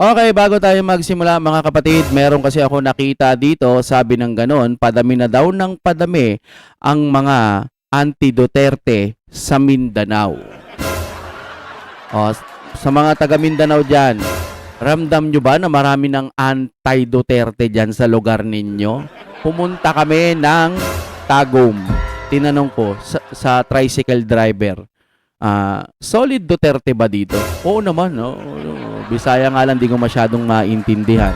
Okay, bago tayo magsimula mga kapatid, meron kasi ako nakita dito, sabi ng ganon, padami na daw ng padami ang mga anti-Duterte sa Mindanao. O, sa mga taga Mindanao dyan, ramdam nyo ba na marami ng anti-Duterte dyan sa lugar ninyo? Pumunta kami ng Tagum. Tinanong ko sa tricycle driver, solid Duterte ba dito? Oo naman, no? Bisaya nga lang, di ko masyadong maintindihan.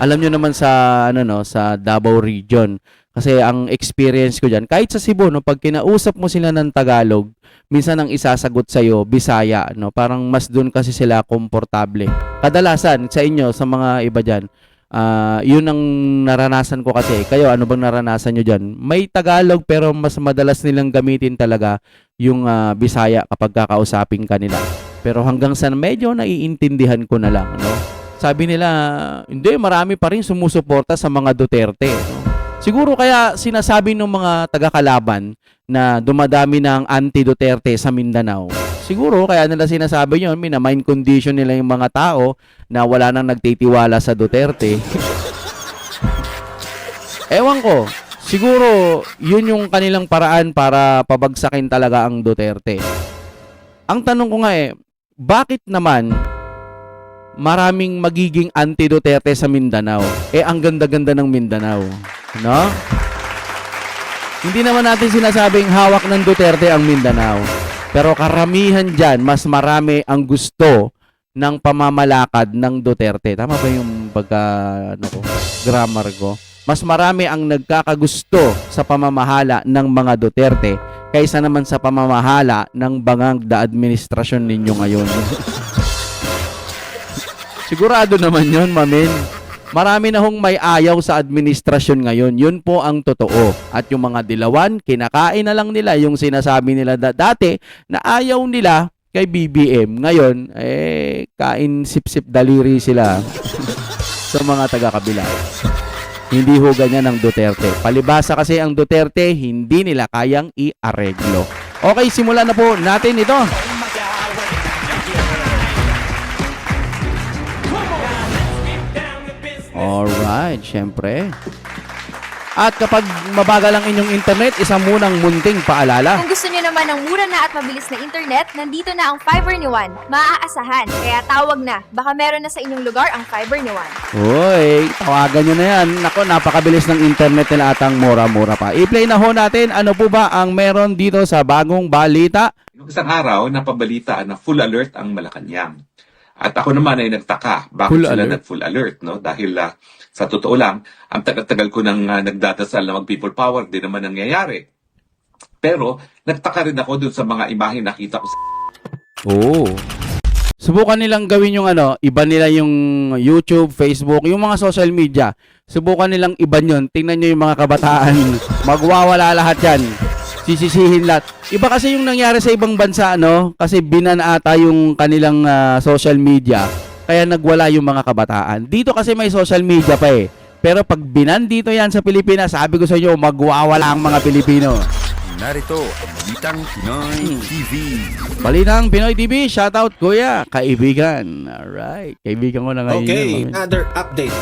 Alam nyo naman sa sa Davao region, kasi ang experience ko diyan, kahit sa Cebu, no, pag kinausap mo sila ng Tagalog, minsan ang isasagot sa iyo Bisaya, no? Parang mas doon kasi sila komportable. Kadalasan sa inyo, sa mga iba diyan, yun ang naranasan ko kasi. Kayo, ano bang naranasan nyo diyan? May Tagalog pero mas madalas nilang gamitin talaga yung Bisaya kapag kakausapin kanila. Pero hanggang sa medyo naiintindihan ko na lang, no? Sabi nila, hindi, marami pa rin sumusuporta sa mga Duterte, no? Siguro kaya sinasabi ng mga taga-kalaban na dumadami ng anti-Duterte sa Mindanao. Siguro kaya nila sinasabi yun, mina-mind condition nila yung mga tao na wala nang nagtitiwala sa Duterte. Ewan ko, siguro yun yung kanilang paraan para pabagsakin talaga ang Duterte. Ang tanong ko nga bakit naman maraming magiging anti-Duterte sa Mindanao? Ang ganda-ganda ng Mindanao, no? Hindi naman natin sinasabing hawak ng Duterte ang Mindanao. Pero karamihan dyan, mas marami ang gusto ng pamamalakad ng Duterte. Tama ba yung grammar ko? Mas marami ang nagkakagusto sa pamamahala ng mga Duterte kaysa naman sa pamamahala ng bangagda administrasyon ninyo ngayon. Sigurado naman yon, mamin. Marami na hong may ayaw sa administrasyon ngayon. Yun po ang totoo. At yung mga dilawan, kinakain na lang nila yung sinasabi nila dati na ayaw nila kay BBM. Ngayon, kain sip-sip daliri sila sa mga taga-kabila. Hindi ho ganyan ng Duterte. Palibasa kasi ang Duterte, hindi nila kayang i-areglo. Okay, simulan na po natin ito. Alright, syempre. At kapag mabagal ang inyong internet, isang munang munting paalala. Kung gusto niyo naman ng mura na at mabilis na internet, nandito na ang Fiber ni Juan. Maaasahan, kaya tawag na. Baka meron na sa inyong lugar ang Fiber ni Juan. Uy, tawagan nyo na yan. Nako, napakabilis ng internet nila at ang mura-mura pa. I-play na ho natin. Ano po ba ang meron dito sa bagong balita? Isang araw, napabalitaan na full alert ang Malacanang. At ako naman ay nagtaka, bakit Full sila alert? nag-full alert, no? Dahil sa totoo lang, ang tagal-tagal ko nang nagdadasal na mag-people power, di naman nangyayari. Pero, nagtaka rin ako dun sa mga imahe nakita ko sa Oo. Subukan nilang gawin yung iba nila yung YouTube, Facebook, yung mga social media. Subukan nilang iban yun. Tingnan nyo yung mga kabataan. Magwawala lahat yan. Sisisihin lahat. Iba kasi yung nangyari sa ibang bansa, kasi binan ata yung kanilang social media. Kaya nagwala yung mga kabataan. Dito kasi may social media pa Pero pag binan dito yan sa Pilipinas, sabi ko sa inyo, magwawala ang mga Pilipino. Narito ang Balitang Pinoy TV. Balitang Pinoy TV, shoutout kuya, kaibigan. Alright, kaibigan ko na ngayon. Okay, yun. another update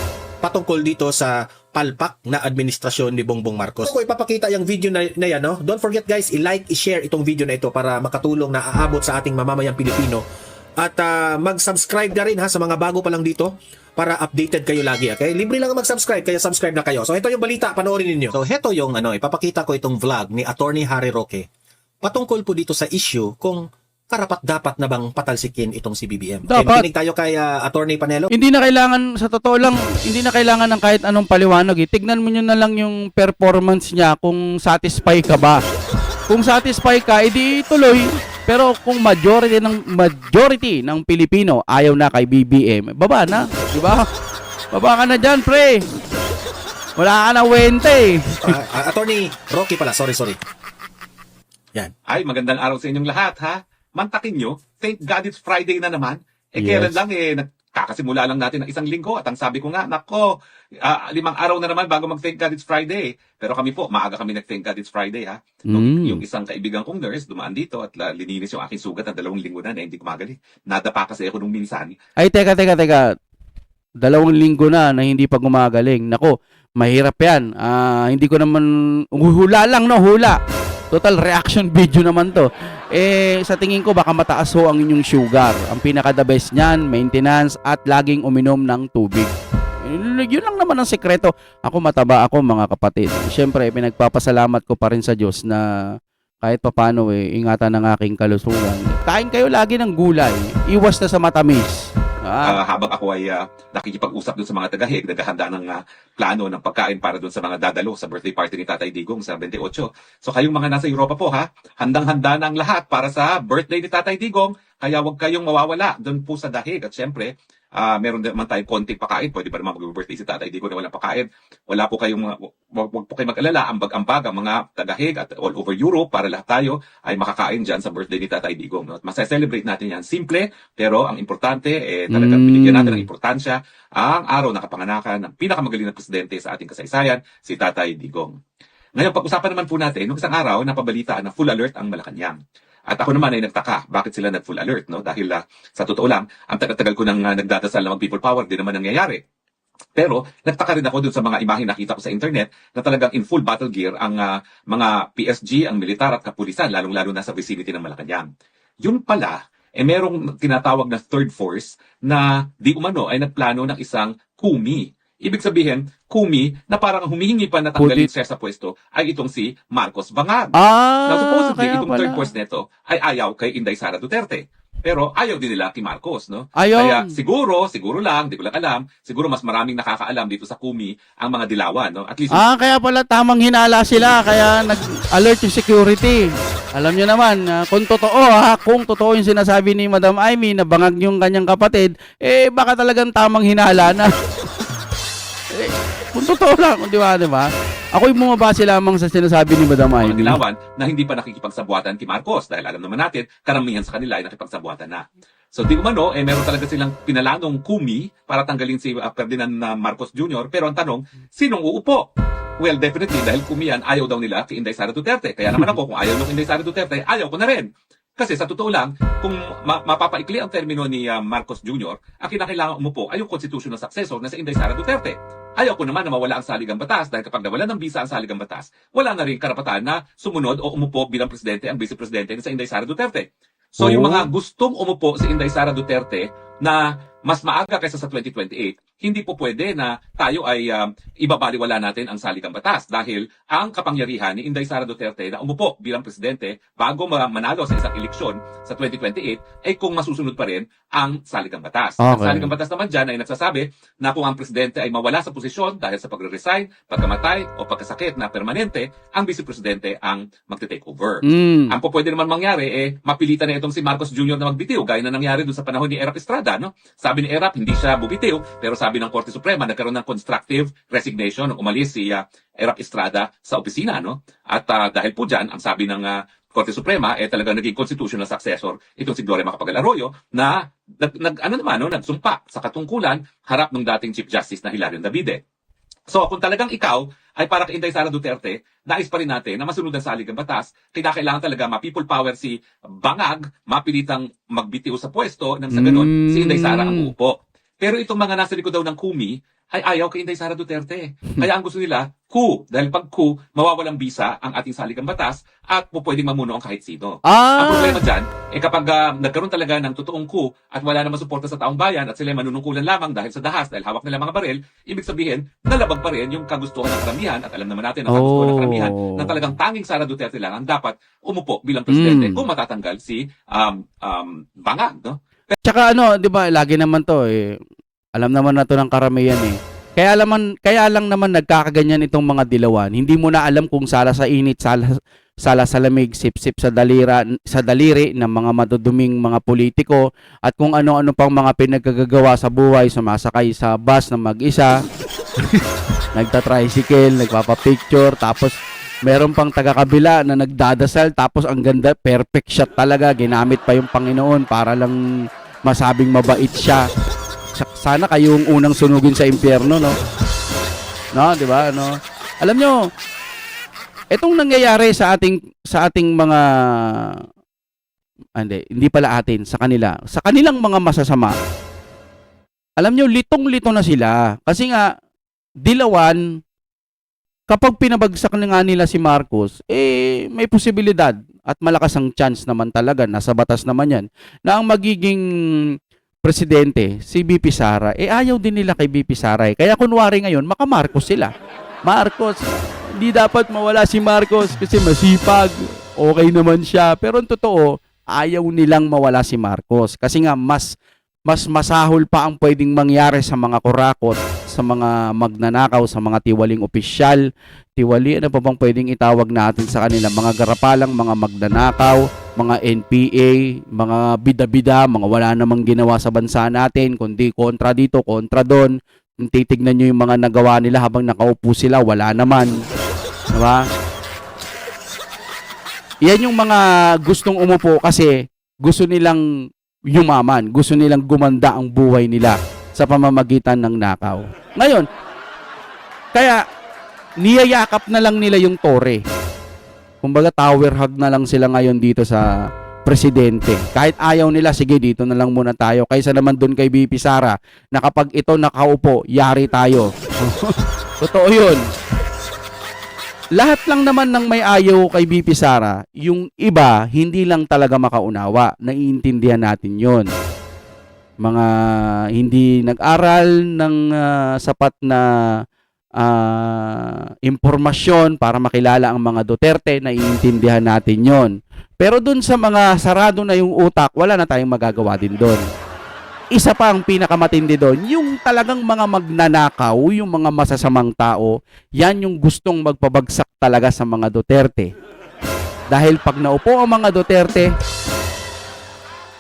patungkol dito sa palpak na administrasyon ni Bongbong Marcos. Kung ipapakita yung video na yan, no? Don't forget guys, i-like, i-share itong video na ito para makatulong na aabot sa ating mamamayang Pilipino. At mag-subscribe na rin sa mga bago pa lang dito para updated kayo lagi, okay? Libre lang mag-subscribe, kaya subscribe na kayo. So ito yung balita, panoorin ninyo. So ito yung ipapakita ko itong vlog ni Attorney Harry Roque. Patungkol po dito sa issue kung karapat-dapat na bang patalsikin itong si BBM. Okay, Dapat. makinig tayo kay Attorney Panelo. Hindi na kailangan, sa totoo lang, hindi na kailangan ng kahit anong paliwanag. Tignan mo nyo na lang yung performance niya kung satisfy ka ba. Kung satisfy ka, edi tuloy. Pero kung majority ng Pilipino ayaw na kay BBM, baba na, di ba? Baba ka na dyan, pre. Wala ka na wente. Attorney Rocky pala, sorry. Yan. Ay, magandang araw sa inyong lahat, ha? Mantakin nyo, thank God it's Friday na naman. Yes. Kailan lang Kakasimula lang natin ng isang linggo at ang sabi ko nga, nako, 5 araw na naman bago mag-Thank God It's Friday. Pero kami po, maaga kami nag-Thank God It's Friday, ha? Yung isang kaibigan kong nurse, dumaan dito at lininis yung aking sugat na 2 linggo na hindi ko magaling. Nadapa kasi ako nung minsan. Ay, teka. 2 linggo na hindi pa gumagaling. Nako, mahirap yan. Hindi ko naman, hula lang, no, hula. Total reaction video naman to. Sa tingin ko, baka mataas ho ang inyong sugar. Ang pinaka-the best niyan, maintenance at laging uminom ng tubig. Yun lang naman ang sekreto. Ako mataba ako, mga kapatid. Siyempre, pinagpapasalamat ko pa rin sa Diyos na kahit papano ingatan ng aking kalusugan. Kain kayo lagi ng gulay. Iwas na sa matamis. Habang ako ay nakikipag-usap dun sa mga tagahig, naghahanda ng plano ng pagkain para dun sa mga dadalo sa birthday party ni Tatay Digong sa 28. So kayong mga nasa Europa po handang-handa na ang lahat para sa birthday ni Tatay Digong, kaya huwag kayong mawawala dun po sa dahig. At syempre, meron naman tayong konting pakain. Pwede ba naman mag-birthday si Tatay Digong na walang pakain? Wala po kayong, wag po kayong mag-alala, ambag-ambag ang mga tagahig at all over Europe para lahat tayo ay makakain dyan sa birthday ni Tatay Digong. No? At masay-celebrate natin yan. Simple, pero ang importante, talagang binigyan natin ng importansya ang araw na kapanganakan ng pinakamagaling na presidente sa ating kasaysayan, si Tatay Digong. Ngayon, pag-usapan naman po natin, nung isang araw, napabalitaan na full alert ang Malacanang. At ako naman ay nagtaka, bakit sila nag-full alert, no? Dahil sa totoo lang, ang tagal-tagal ko nang nagdadasal na mag-people power, di naman nangyayari. Pero nagtaka rin ako dun sa mga imahe nakita ko sa internet na talagang in full battle gear ang mga PSG, ang militar at kapulisan, lalong-lalo na sa vicinity ng Malacanang. Yun pala, merong tinatawag na third force na di umano ay nagplano ng isang kumi. Ibig sabihin, kumi na parang humihingi pa na tanggalin siya sa pwesto ay itong si Marcos Bangag. Now supposedly, kaya itong pala. third force neto ay ayaw kay Inday Sara Duterte. Pero ayaw din nila kay Marcos, no? Ayaw. Kaya siguro lang, di ko lang alam, siguro mas maraming nakakaalam dito sa kumi ang mga dilawan, no? At least Kaya pala tamang hinala sila, kaya nag-alert yung security. Alam nyo naman, kung totoo yung sinasabi ni Madam Amy na bangag yung kanyang kapatid, baka talagang tamang hinala na. Kung totoo lang, di ba? Ako yung bumabase lamang sa sinasabi ni Madam mga Amy. dilawan na hindi pa nakikipagsabuatan kay Marcos dahil alam naman natin, karamihan sa kanila ay nakipagsabuatan na. So di umano, meron talaga silang pinalanong kumi para tanggalin si Ferdinand Marcos Jr. Pero ang tanong, sinong uupo? Well, definitely, dahil kumi yan, ayaw daw nila kay Inday Sara Duterte. Kaya naman ako, kung ayaw ng Inday Sara Duterte, ayaw ko na rin. Kasi sa totoo lang, kung mapapaikli ang termino ni Marcos Jr., ang kinakailangan umupo ay yung constitutional successor na si Inday Sara Duterte. Ayaw ko naman na mawala ang saligang batas dahil kapag nawala ng bisa ang saligang batas, wala na rin karapatan na sumunod o umupo bilang presidente ang vice-presidente sa Inday Sara Duterte. So yung mga gustong umupo si Inday Sara Duterte na mas maaga kaysa sa 2028, hindi po pwede na tayo ay ibabaliwala natin ang saligang batas dahil ang kapangyarihan ni Inday Sara Duterte na umupo bilang presidente bago manalo sa isang eleksyon sa 2028 ay kung masusunod pa rin ang saligang batas. Okay. Ang saligang batas naman dyan ay nagsasabi na kung ang presidente ay mawala sa posisyon dahil sa pagre-resign, pagkamatay o pagkasakit na permanente, ang vice-presidente ang magte-take over. Ang po pwede naman mangyari mapilitan na itong si Marcos Jr. na magbitiw gaya na nangyari doon sa panahon ni Erap Estrada, no? Sabi ni Erap, hindi siya bubitiw, pero sabi ng Korte Suprema, nagkaroon ng constructive resignation nung umalis si Erap Estrada sa opisina, no? At dahil po dyan, ang sabi ng Korte Suprema, talagang naging constitutional successor itong si Gloria Macapagal Arroyo na nagsumpa sa katungkulan harap ng dating Chief Justice na Hilarion Davide. So kung talagang ikaw ay para kay Inday Sara Duterte, nais pa rin natin na masunod ang saligang batas, kailangan talaga ma-people power si Bangag, mapilitang magbitiw sa pwesto nang sa ganun, si Inday Sara ang uupo. Pero itong mga nasa likod daw ng kumi, ay ayaw kay Inday Sara Duterte. Kaya ang gusto nila, coup. Dahil pag coup, mawawalang bisa ang ating saligang batas at pwedeng mamuno ang kahit sino. Ang problema dyan, kapag nagkaroon talaga ng totoong coup at wala namang suporta sa taong bayan at sila manunungkulan lamang dahil sa dahas, dahil hawak nila mga baril, ibig sabihin, nalabag pa rin yung kagustuhan ng karamihan at alam naman natin ang kagustuhan ng karamihan na talagang tanging Sara Duterte lang ang dapat umupo bilang presidente kung matatanggal si Bangag, no? Tsaka di ba, lagi naman to alam naman na to ng karamihan Kaya lang naman nagkakaganyan itong mga dilawan. Hindi mo na alam kung sala sa init, sala sa lamig, sip-sip sa daliri ng mga maduduming mga politiko at kung ano-ano pang mga pinagkagagawa sa buhay, sumasakay sa bus na mag-isa, nagta-tricycle, nagpapa-picture, tapos meron pang taga-kabila na nagdadasal, tapos ang ganda, perfect shot talaga, ginamit pa yung Panginoon para lang masabing mabait siya. Sana kayong unang sunugin sa impyerno, no? No, 'di ba? No. Alam nyo, itong nangyayari sa ating mga hindi pala atin, sa kanilang mga masasama. alam nyo, litong-lito na sila. Kasi nga, dilawan, kapag pinabagsak na nga nila si Marcos, may posibilidad at malakas ang chance naman talaga, nasa batas naman yan, na ang magiging presidente, si BP Sara, ayaw din nila kay BP Sara. Kaya kunwari ngayon, maka-Marcos sila. Marcos, hindi dapat mawala si Marcos kasi masipag, okay naman siya. Pero ang totoo, ayaw nilang mawala si Marcos. Kasi nga, mas masahol pa ang pwedeng mangyari sa mga kurakot, sa mga magnanakaw, sa mga tiwaling opisyal. Tiwali, ano pa bang pwedeng itawag natin sa kanila? Mga garapalang, mga magnanakaw, mga NPA, mga bida-bida, mga wala namang ginawa sa bansa natin, kundi kontra dito, kontra doon. Kung titignan nyo yung mga nagawa nila habang nakaupo sila, wala naman. Diba? Yan yung mga gustong umupo kasi gusto nilang yumaman, gusto nilang gumanda ang buhay nila sa pamamagitan ng nakaw. Ngayon, kaya niyayakap na lang nila yung tore. Kumbaga tower hug na lang sila ngayon dito sa presidente. Kahit ayaw nila, sige dito na lang muna tayo. Kaysa naman dun kay BP Sara na kapag ito nakaupo, yari tayo. Totoo yun. Lahat lang naman ng may ayaw kay BP Sara, yung iba, hindi lang talaga makaunawa. Naiintindihan natin yon. Mga hindi nag-aral ng sapat na impormasyon para makilala ang mga Duterte, naiintindihan natin yon. Pero dun sa mga sarado na yung utak, wala na tayong magagawa din doon. Isa pa ang pinakamatindi doon, yung talagang mga magnanakaw, yung mga masasamang tao, yan yung gustong magpabagsak talaga sa mga Duterte. Dahil pag naupo ang mga Duterte,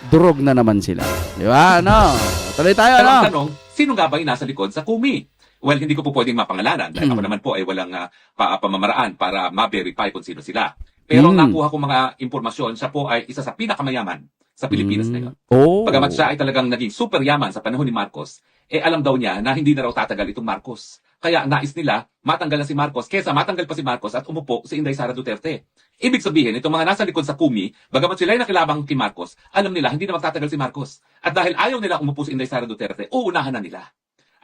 durog na naman sila. Di ba? Ano? Tuloy tayo, Pero ano? ang tanong, sino nga ba yung nasa likod sa Kumi? Well, hindi ko po pwedeng mapangalanan dahil ako naman po ay walang pamamaraan para ma-verify kung sino sila. Pero nakuha ko mga impormasyon, siya po ay isa sa pinakamayaman sa Pilipinas ngayon. Oh. Bagamat siya ay talagang naging super yaman sa panahon ni Marcos, alam daw niya na hindi na raw tatagal itong Marcos. Kaya nais nila matanggal na si Marcos kesa matanggal pa si Marcos at umupo si Inday Sara Duterte. Ibig sabihin, itong mga nasa likod sa Kumi, bagamat sila ay nakilabang kay Marcos, alam nila hindi na magtatagal si Marcos. At dahil ayaw nila umupo si Inday Sara Duterte, uunahan na nila.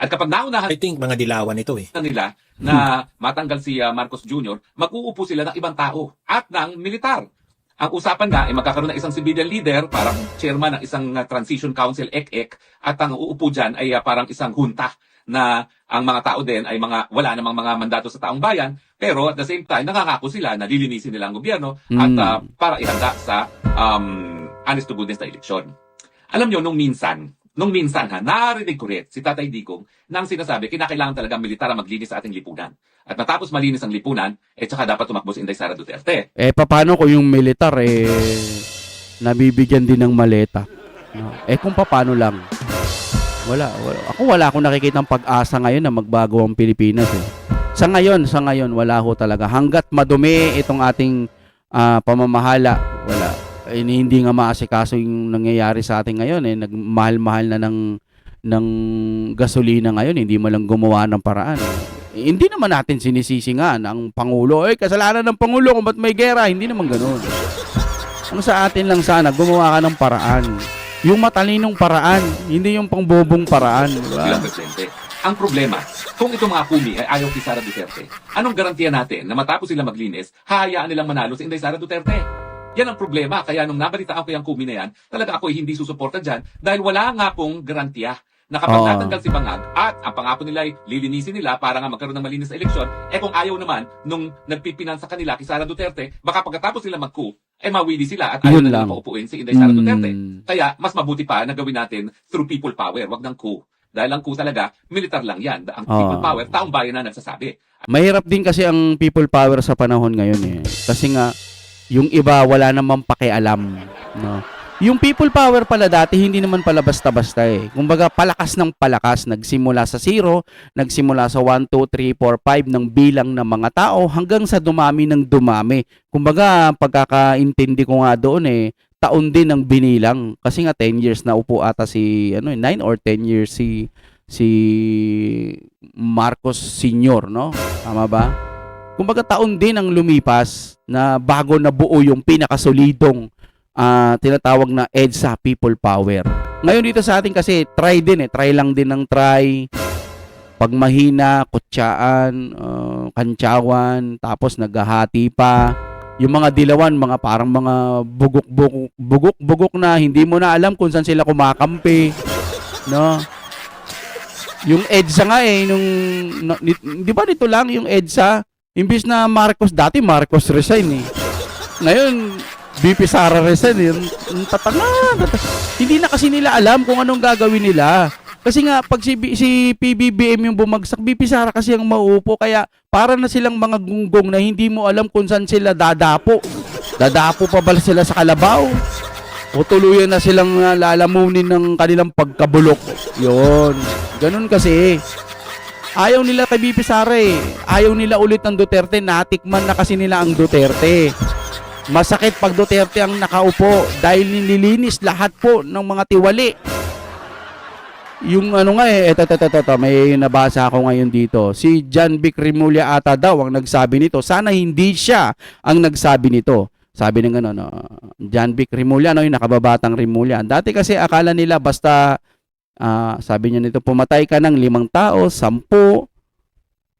At kapag naunahan I think mga dilawan ito eh. na nila na matanggal si Marcos Jr., mag-uupo sila ng ibang tao at ng militar. Ang usapan na ay magkakaroon ng isang civilian leader, parang chairman ng isang transition council, EC-EC, at ang uupo dyan ay parang isang junta na ang mga tao din ay wala namang mga mandato sa taong bayan, pero at the same time, nakangako sila na lilinisin nila ang gobyerno at para ihanda sa honest to goodness na eleksyon. Alam nyo, nung minsan narinig ko rin si Tatay Digong nang sinasabi, kinakailangan talaga militar ang maglinis sa ating lipunan. At matapos malinis ang lipunan, tsaka dapat tumakbo si Inday Sara Duterte. Paano kung yung militar, nabibigyan din ng maleta? No? Kung paano lang? Wala. Wala akong nakikitang pag-asa ngayon na magbago ang Pilipinas. Sa ngayon, wala ho talaga. Hanggat madumi itong ating pamamahala, wala. Hindi nga maasikaso yung nangyayari sa atin ngayon. Nagmahal-mahal na ng gasolina ngayon. Hindi mo lang gumawa ng paraan. Hindi naman natin sinisisi nga ang Pangulo. Kasalanan ng Pangulo kung ba't may gera. Hindi naman ganoon. Ang sa atin lang sana, gumawa ka ng paraan. Yung matalinong paraan, hindi yung pangbobong paraan. Diba? Bilang presidente. Ang problema, kung itong mga Kumi ay ayaw kay Sara Duterte, anong garantiya natin na matapos sila maglinis, hahayaan nilang manalo si Inday Sara Duterte? Yan ang problema. Kaya nung nabalitaan ko yung Kumi na yan, talaga ako hindi susuporta dyan dahil wala nga pong garantiya na kapag natanggal si Bangag at ang pangako nila ay lilinisin nila para nga magkaroon ng malinis na eleksyon, kung ayaw naman nung nagpipinan sa kanila kay Sara Duterte, baka pagkatapos sila mag-coup, mawili sila at ayaw Yun na lang. nila paupuin si Inday Sara Duterte. Kaya mas mabuti pa na gawin natin through people power, wag ng coup. Dahil ang coup talaga, militar lang yan. Ang people power, taong bayan na nagsasabi. Mahirap din kasi ang people power sa panahon ngayon. Kasi nga, yung iba wala namang pakialam. No? Yung people power pala dati, hindi naman pala basta-basta Kumbaga, palakas ng palakas. Nagsimula sa 0, nagsimula sa 1, 2, 3, 4, 5 ng bilang ng mga tao hanggang sa dumami ng dumami. Kumbaga, pagkakaintindi ko nga doon taon din ang binilang. Kasi nga 10 years na upo ata si 9 or 10 years si Marcos Sr., no? Tama ba? Kumbaga taon din ang lumipas na bago na buo yung pinakasolidong tinatawag na EDSA people power. Ngayon dito sa atin kasi, try din eh. Try lang din ng try. Pag mahina, kutsaan, kantsawan, tapos naghahati pa. Yung mga dilawan, mga parang mga bugok na hindi mo na alam kung saan sila kumakampi. No? Yung EDSA nga eh, di ba dito lang yung EDSA? Imbis na Marcos, dati Marcos resign eh. Ngayon, BP Sara resign eh. Hindi na kasi nila alam kung anong gagawin nila. Kasi nga, pag si PBBM yung bumagsak, BP Sara kasi ang mauupo. Kaya para na silang mga gunggong na hindi mo alam kung saan sila dadapo. Dadapo pa ba sila sa kalabaw? O tuluyan na silang lalamunin ng kanilang pagkabulok. Yun. Ganun kasi. Ayaw nila kay BP Sara eh. Ayaw nila ulit ng Duterte. Natikman na kasi nila ang Duterte. Masakit pag Duterte ang nakaupo dahil nililinis lahat po ng mga tiwali. Yung ano nga eh, eto, may nabasa ako ngayon dito. Si John Vic Rimulya ata daw ang nagsabi nito. Sana hindi siya ang nagsabi nito. Sabi ng ano, John Vic Rimulya, yung nakababatang Rimulya. Dati kasi akala nila basta, sabi niya nito, pumatay ka ng 5 tao,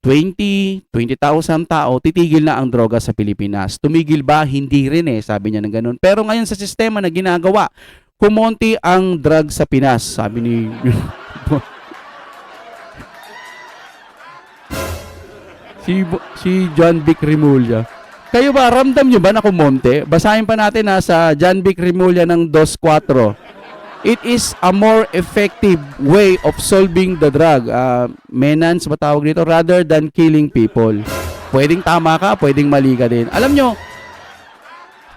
10, 20,000 tao, titigil na ang droga sa Pilipinas. Tumigil ba? Hindi rin eh, sabi niya ng ganun. Pero ngayon sa sistema na ginagawa, kumonti ang drug sa Pinas, sabi ni si John Vic Rimulya. Kayo ba, ramdam nyo ba na kumonti? Basahin pa natin sa John Vic Rimulya ng 2.4. It is a more effective way of solving the drug menace, ba tawag dito, rather than killing people. Pwedeng tama ka, pwedeng mali ka din. Alam nyo,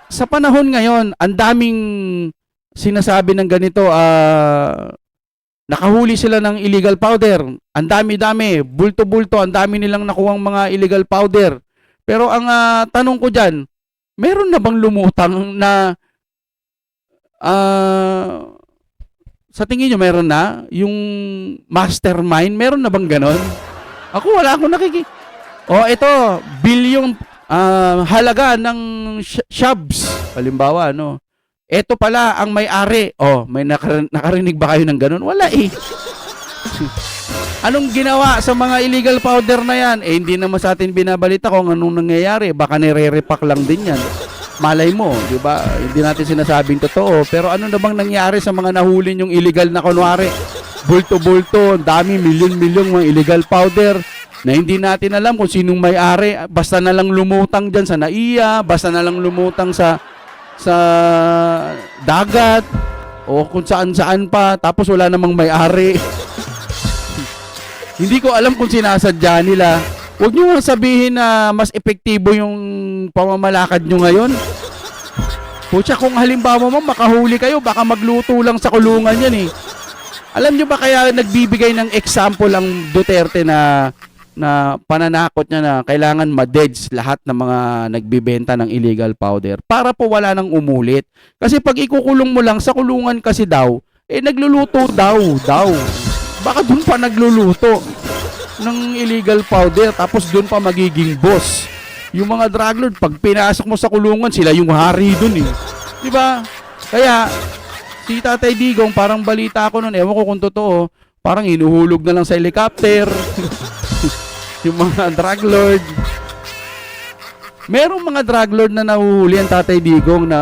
sa panahon ngayon, ang daming sinasabi ng ganito, nakahuli sila ng illegal powder. Ang dami-dami, bulto-bulto, ang dami nilang nakuhang mga illegal powder. Pero ang tanong ko dyan, meron na bang lumutang na sa tingin nyo meron na? Yung mastermind, meron na bang ganon? Ako wala akong ito, bilyong halaga ng shabs. Halimbawa, ito pala ang may-ari. May nakarinig ba kayo ng ganun? Wala eh. Anong ginawa sa mga illegal powder na yan? Hindi naman sa atin binabalita kung anong nangyayari. Baka nire-repack lang din yan. Malay mo, di ba? Hindi natin sinasabing totoo. Pero ano na bang nangyari sa mga nahuli yung illegal na kunwari? Bulto-bulto, dami, milyon-milyon mga illegal powder na hindi natin alam kung sinong may-ari. Basta na lang lumutang dyan sa NAIA, basta na lang lumutang sa dagat o kung saan-saan pa, tapos wala namang may-ari. Hindi ko alam kung sinasadya nila. Huwag nyo sabihin na mas epektibo yung pamamalakad nyo ngayon. Pucha, kung halimbawa mo makahuli kayo, baka magluto lang sa kulungan yan eh. Alam nyo ba kaya nagbibigay ng example ang Duterte na pananakot niya na kailangan ma-deads lahat ng mga nagbibenta ng illegal powder para po wala nang umulit. Kasi pag ikukulong mo lang sa kulungan kasi daw, nagluluto daw. Baka dun pa nagluluto ng illegal powder tapos dun pa magiging boss. Yung mga drug lord, pag pinasok mo sa kulungan, sila yung hari dun eh. Diba? Kaya, si Tatay Digong, parang balita ko nun, ewan ko kung totoo, parang hinuhulog na lang sa helicopter. Yung mga drug lord. Merong mga drug lord na nahuhuli ang Tatay Digong na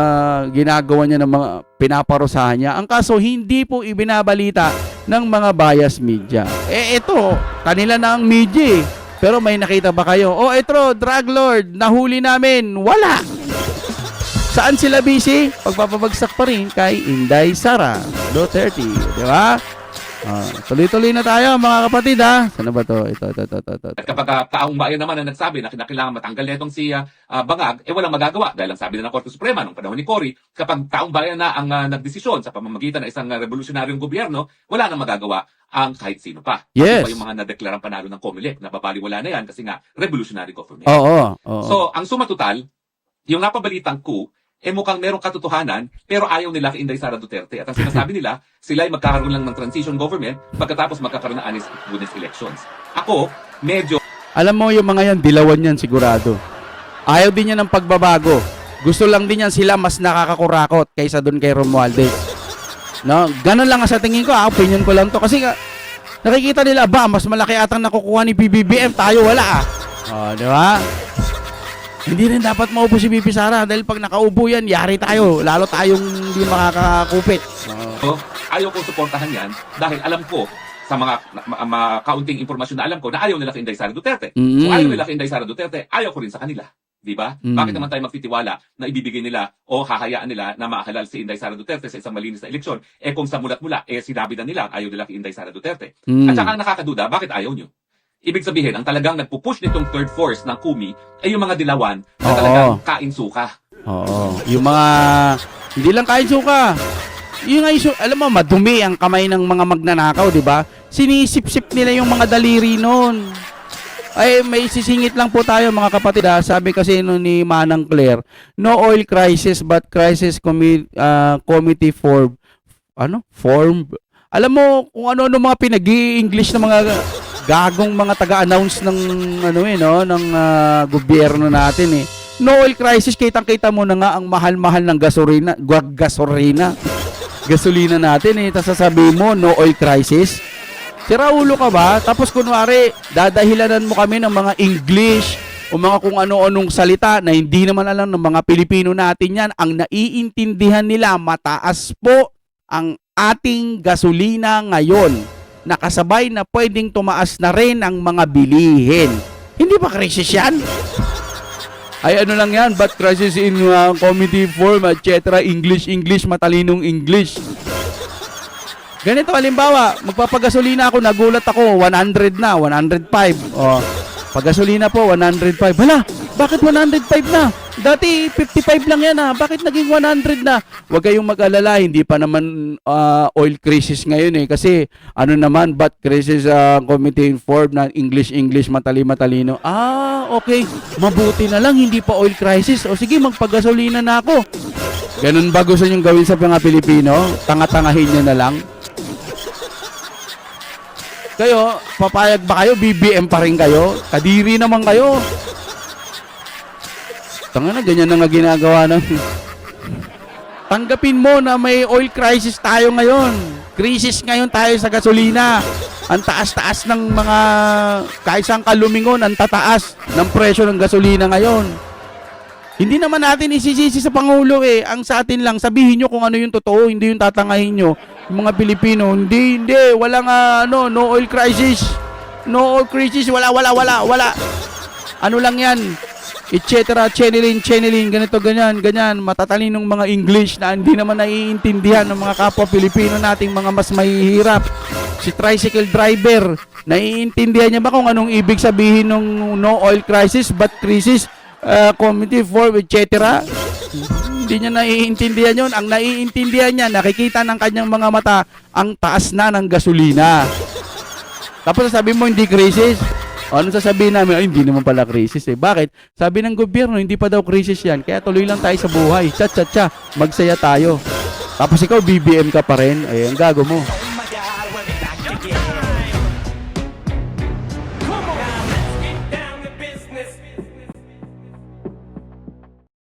ginagawa niya ng mga pinaparusahan niya. Ang kaso, hindi po ibinabalita ng mga bias media. Ito, kanila na ang media eh. Pero may nakita ba kayo? Ito, drug lord, nahuli namin. Wala! Saan sila busy? Pagpapabagsak pa rin kay Inday Sara Duterte. Di ba? Tuloy-tuloy na tayo mga kapatid ha. Saan ba to? Ito. At kapag taong bayan naman na nagsabi na kinakailangan matanggal na itong si Bangag, walang magagawa. Dahil ang sabi na ng Korte Suprema nung panahon ni Cory, kapag taong bayan na ang nagdesisyon sa pamamagitan ng isang revolusyonaryong gobyerno, wala nang magagawa ang kahit sino pa. Yes. Pati pa yung mga nadeklarang panalo ng COMELEC, napapaliwala na yan kasi nga revolutionary government. Oo. So, ang suma total, yung napabalitang coup, mukhang merong katotohanan, pero ayaw nila kay Inday Sara Duterte. At ang sinasabi nila, sila ay magkakaroon lang ng transition government pagkatapos magkakaroon ng honest goodness elections. Ako, medyo... Alam mo yung mga yan, dilawan yan sigurado. Ayaw din yan ng pagbabago. Gusto lang din yan sila mas nakakakurakot kaysa doon kay Romualdez. No, ganun lang sa tingin ko, opinion ko lang to kasi nakikita nila ba mas malaki atang nakukuha ni PBBM, tayo wala di ba? Hindi rin dapat maupo si VP Sara dahil pag nakaupo yan, yari tayo, lalo tayong hindi makakakupit. So, ayaw ko suportahan yan dahil alam ko sa mga kaunting impormasyon na alam ko na ayaw nila kay Inday Sara Duterte. So ayaw nila kay Inday Sara Duterte, ayaw ko rin sa kanila. Di ba? Bakit naman tayo magtitiwala na ibibigay nila o hahayaan nila na makahalal si Inday Sara Duterte sa isang malinis na eleksyon? Kung sa mulat-mula, sinabi na nila ayaw nila kay Inday Sara Duterte. At saka ang nakakaduda, bakit ayaw nyo? Ibig sabihin, ang talagang nagpupush nitong third force ng Kumi ay yung mga dilawan na talagang kain-suka. Oo. Yung mga, hindi lang kain suka. Yung alam mo, madumi ang kamay ng mga magnanakaw, di ba? Sinisip-sip nila yung mga daliri noon. Ay, may sisingit lang po tayo mga kapatid. Sabi kasi ni Manang Claire, no oil crisis but crisis committee form. Form. Alam mo kung ano mga pinag-i-English ng mga gagong mga taga-announce ng ng gobyerno natin No oil crisis, kitang-kita mo na nga ang mahal-mahal ng gasolina natin Tapos sasabihin mo no oil crisis. Sira ulo ka ba? Tapos kunwari, dadahilanan mo kami ng mga English o mga kung ano-anong salita na hindi naman alam ng mga Pilipino natin yan. Ang naiintindihan nila, mataas po ang ating gasolina ngayon. Nakasabay na pwedeng tumaas na rin ang mga bilihin. Hindi ba crisis yan? Ay ano lang yan, but crisis in committee form, etc. English, matalinong English. Ganito, halimbawa, magpapagasolina ako, nagulat ako, 100 na, 105. Pagasolina po, 105. Hala, bakit 105 na? Dati 55 lang yan Bakit naging 100 na? Huwag kayong mag-alala, hindi pa naman oil crisis ngayon kasi ano naman, but crisis committee informed na English, matalino. Okay. Mabuti na lang, hindi pa oil crisis. O sige, magpagasolina na ako. Ganun ba gusto nyong gawin sa mga Pilipino? Tanga-tangahin nyo na lang. Kayo, papayag ba kayo? BBM pa rin kayo? Kadiri naman kayo. Tanga na, ganyan na nga ginagawa ng... Tanggapin mo na may oil crisis tayo ngayon. Crisis ngayon tayo sa gasolina. Ang taas-taas ng mga... Kahit saan ka lumingon, ang tataas ng presyo ng gasolina ngayon. Hindi naman natin isisisi sa Pangulo Ang sa atin lang, sabihin nyo kung ano yung totoo, hindi yung tatangahin nyo. Yung mga Pilipino, hindi, walang no oil crisis. No oil crisis, wala. Ano lang yan? Etc. Channeling, ganito, ganyan. Matatalinong mga English na hindi naman naiintindihan ng mga kapwa Pilipino nating mga mas mahihirap. Si tricycle driver, naiintindihan niya ba kung anong ibig sabihin ng no oil crisis but crisis committee form, etc.? Hindi niya naiintindihan yun. Ang naiintindihan niya, nakikita ng kanyang mga mata, ang taas na ng gasolina. Tapos sabi mo hindi crisis. Ano sasabihin namin? Ay, hindi naman pala crisis Bakit? Sabi ng gobyerno, hindi pa daw crisis yan. Kaya tuloy lang tayo sa buhay. Cha, magsaya tayo. Tapos ikaw, BBM ka pa rin. Ay, ang gago mo.